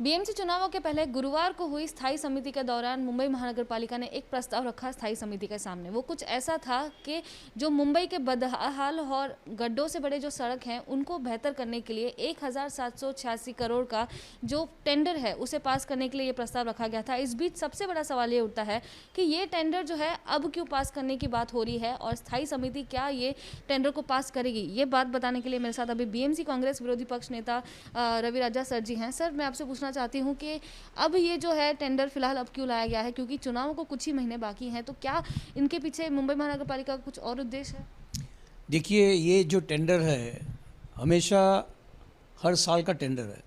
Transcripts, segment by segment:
BMC चुनावों के पहले गुरुवार को हुई स्थायी समिति के दौरान मुंबई महानगर पालिका ने एक प्रस्ताव रखा स्थायी समिति के सामने। वो कुछ ऐसा था कि जो मुंबई के बदहाल और गड्ढों से बड़े जो सड़क हैं उनको बेहतर करने के लिए 1786 करोड़ का जो टेंडर है उसे पास करने के लिए ये प्रस्ताव रखा गया था। इस बीच सबसे बड़ा सवाल ये उठता है कि ये टेंडर जो है अब क्यों पास करने की बात हो रही है और स्थायी समिति क्या ये टेंडर को पास करेगी। ये बात बताने के लिए मेरे साथ अभी बीएमसी कांग्रेस विरोधी पक्ष नेता रवि राजा सर जी हैं। सर, मैं आपसे पूछना चाहती हूं कि अब ये जो है टेंडर फिलहाल अब क्यों लाया गया है, क्योंकि चुनाव को कुछ ही महीने बाकी हैं, तो क्या इनके पीछे मुंबई महानगर पालिका का कुछ और उद्देश्य है? देखिए, ये जो टेंडर है हमेशा हर साल का टेंडर है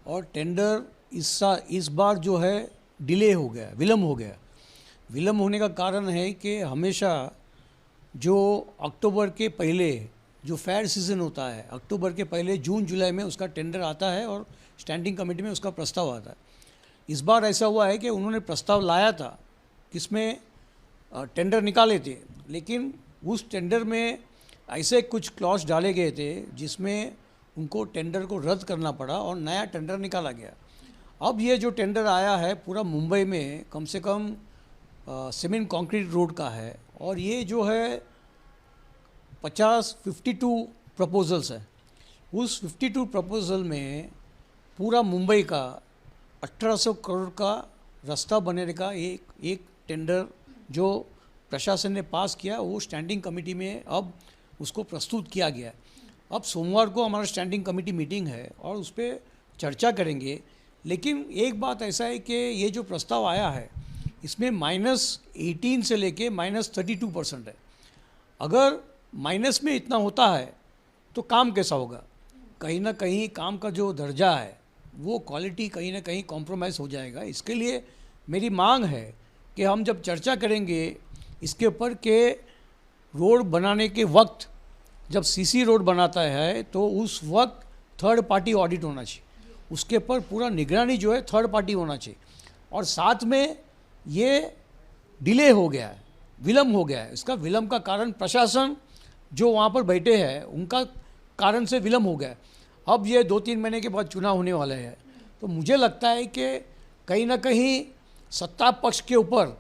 और टेंडर इस बार जो है डिले हो गया, विलम्ब हो गया। विलम्ब होने का कारण है कि हमेशा जो अक्टूबर के पहले जो फेयर सीज़न होता है, अक्टूबर के पहले जून जुलाई में उसका टेंडर आता है और स्टैंडिंग कमेटी में उसका प्रस्ताव आता है। इस बार ऐसा हुआ है कि उन्होंने प्रस्ताव लाया था किसमें टेंडर निकाले थे, लेकिन उस टेंडर में ऐसे कुछ क्लॉज डाले गए थे जिसमें उनको टेंडर को रद्द करना पड़ा और नया टेंडर निकाला गया। अब ये जो टेंडर आया है पूरा मुंबई में कम से कम सीमेंट कंक्रीट रोड का है और ये जो है 52 प्रपोजल्स है। उस 52 प्रपोजल में पूरा मुंबई का 1800 करोड़ का रास्ता बनने का एक टेंडर जो प्रशासन ने पास किया वो स्टैंडिंग कमेटी में अब उसको प्रस्तुत किया गया। अब सोमवार को हमारा स्टैंडिंग कमेटी मीटिंग है और उस पर चर्चा करेंगे। लेकिन एक बात ऐसा है कि ये जो प्रस्ताव आया है इसमें -18 से लेके -32% है। अगर माइनस में इतना होता है तो काम कैसा होगा? कहीं ना कहीं काम का जो दर्जा है वो क्वालिटी कहीं ना कहीं कॉम्प्रोमाइज़ हो जाएगा। इसके लिए मेरी मांग है कि हम जब चर्चा करेंगे इसके ऊपर के रोड बनाने के वक्त, जब सीसी रोड बनाता है तो उस वक्त थर्ड पार्टी ऑडिट होना चाहिए, उसके ऊपर पूरा निगरानी जो है थर्ड पार्टी होना चाहिए। और साथ में ये डिले हो गया है, विलम्ब हो गया है। इसका विलम्ब का कारण प्रशासन जो वहाँ पर बैठे हैं उनका कारण से विलम्ब हो गया है। अब ये 2-3 महीने के बाद चुनाव होने वाले हैं, तो मुझे लगता है कि कहीं ना कहीं सत्ता पक्ष के ऊपर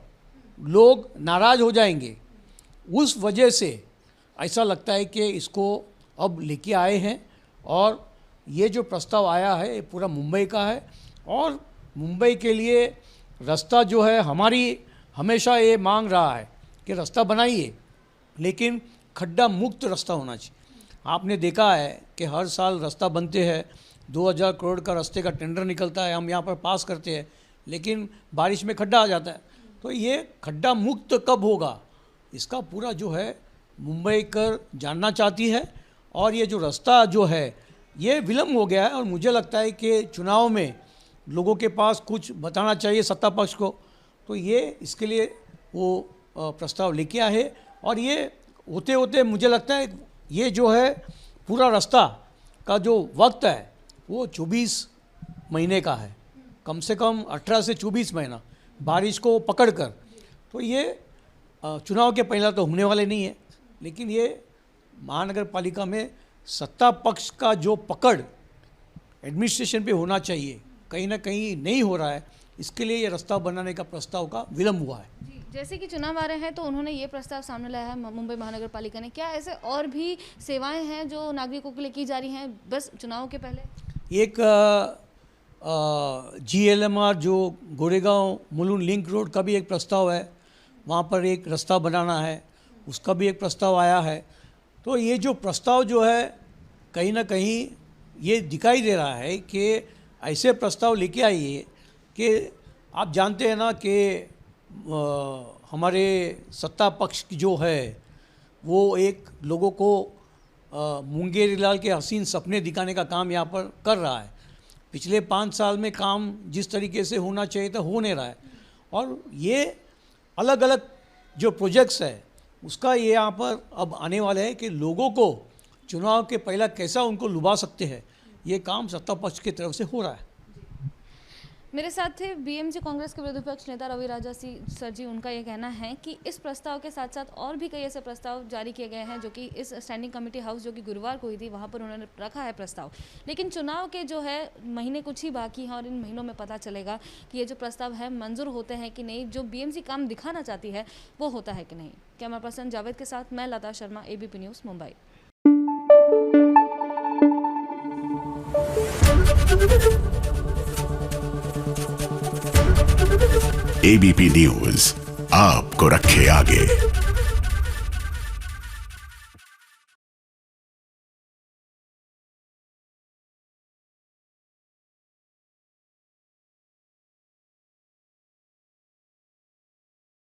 लोग नाराज़ हो जाएंगे। उस वजह से ऐसा लगता है कि इसको अब लेके आए हैं और ये जो प्रस्ताव आया है ये पूरा मुंबई का है और मुंबई के लिए रास्ता जो है हमारी हमेशा ये मांग रहा है कि रास्ता बनाइए, लेकिन खड्डा मुक्त रास्ता होना चाहिए। आपने देखा है कि हर साल रास्ता बनते हैं, 2000 करोड़ का रास्ते का टेंडर निकलता है, हम यहाँ पर पास करते हैं, लेकिन बारिश में खड्डा आ जाता है। तो ये खड्डा मुक्त कब होगा इसका पूरा जो है मुंबई कर जानना चाहती है। और ये जो रास्ता जो है ये विलम्ब हो गया है और मुझे लगता है कि चुनाव में लोगों के पास कुछ बताना चाहिए सत्ता पक्ष को, तो ये इसके लिए वो प्रस्ताव लेके आए हैं। और ये होते होते मुझे लगता है ये जो है पूरा रास्ता का जो वक्त है वो 24 महीने का है, कम से कम 18 से 24 महीना बारिश को पकड़ कर। तो ये चुनाव के पहला तो होने वाले नहीं है, लेकिन ये महानगर पालिका में सत्ता पक्ष का जो पकड़ एडमिनिस्ट्रेशन पे होना चाहिए कहीं ना कहीं नहीं हो रहा है, इसके लिए ये रास्ता बनाने का प्रस्ताव का विलम्ब हुआ है। जी, जैसे कि चुनाव आ रहे हैं तो उन्होंने ये प्रस्ताव सामने लाया है मुंबई महानगर पालिका ने। क्या ऐसे और भी सेवाएं हैं जो नागरिकों के लिए की जा रही हैं बस चुनाव के पहले? एक GLMR जो गोरेगांव मुलुंड लिंक रोड का भी एक प्रस्ताव है, वहाँ पर एक रास्ता बनाना है, उसका भी एक प्रस्ताव आया है। तो ये जो प्रस्ताव जो है कहीं ना कहीं ये दिखाई दे रहा है कि ऐसे प्रस्ताव लेके आइए कि आप जानते हैं ना कि हमारे सत्ता पक्ष जो है वो एक लोगों को मुंगेरी लाल के हसीन सपने दिखाने का काम यहाँ पर कर रहा है। पिछले 5 साल में काम जिस तरीके से होना चाहिए था हो नहीं रहा है और ये अलग अलग जो प्रोजेक्ट्स है उसका ये यहाँ पर अब आने वाले हैं कि लोगों को चुनाव के पहला कैसा उनको लुभा सकते हैं, ये काम सत्ता पक्ष की तरफ से हो रहा है। मेरे साथ थे बीएमजी कांग्रेस के विरोधी पक्ष नेता रवि राजा सर जी। उनका ये कहना है कि इस प्रस्ताव के साथ साथ और भी कई ऐसे प्रस्ताव जारी किए गए हैं जो कि इस स्टैंडिंग कमेटी हाउस जो कि गुरुवार को हुई थी वहाँ पर उन्होंने रखा है प्रस्ताव। लेकिन चुनाव के जो है महीने कुछ ही बाकी हैं और इन महीनों में पता चलेगा कि ये जो प्रस्ताव है मंजूर होते हैं कि नहीं, जो बीएमसी काम दिखाना चाहती है वो होता है कि नहीं। कैमरा पर्सन जावेद के साथ मैं Lata Sharma, ABP news, Mumbai. ABP news आपको रखे आगे।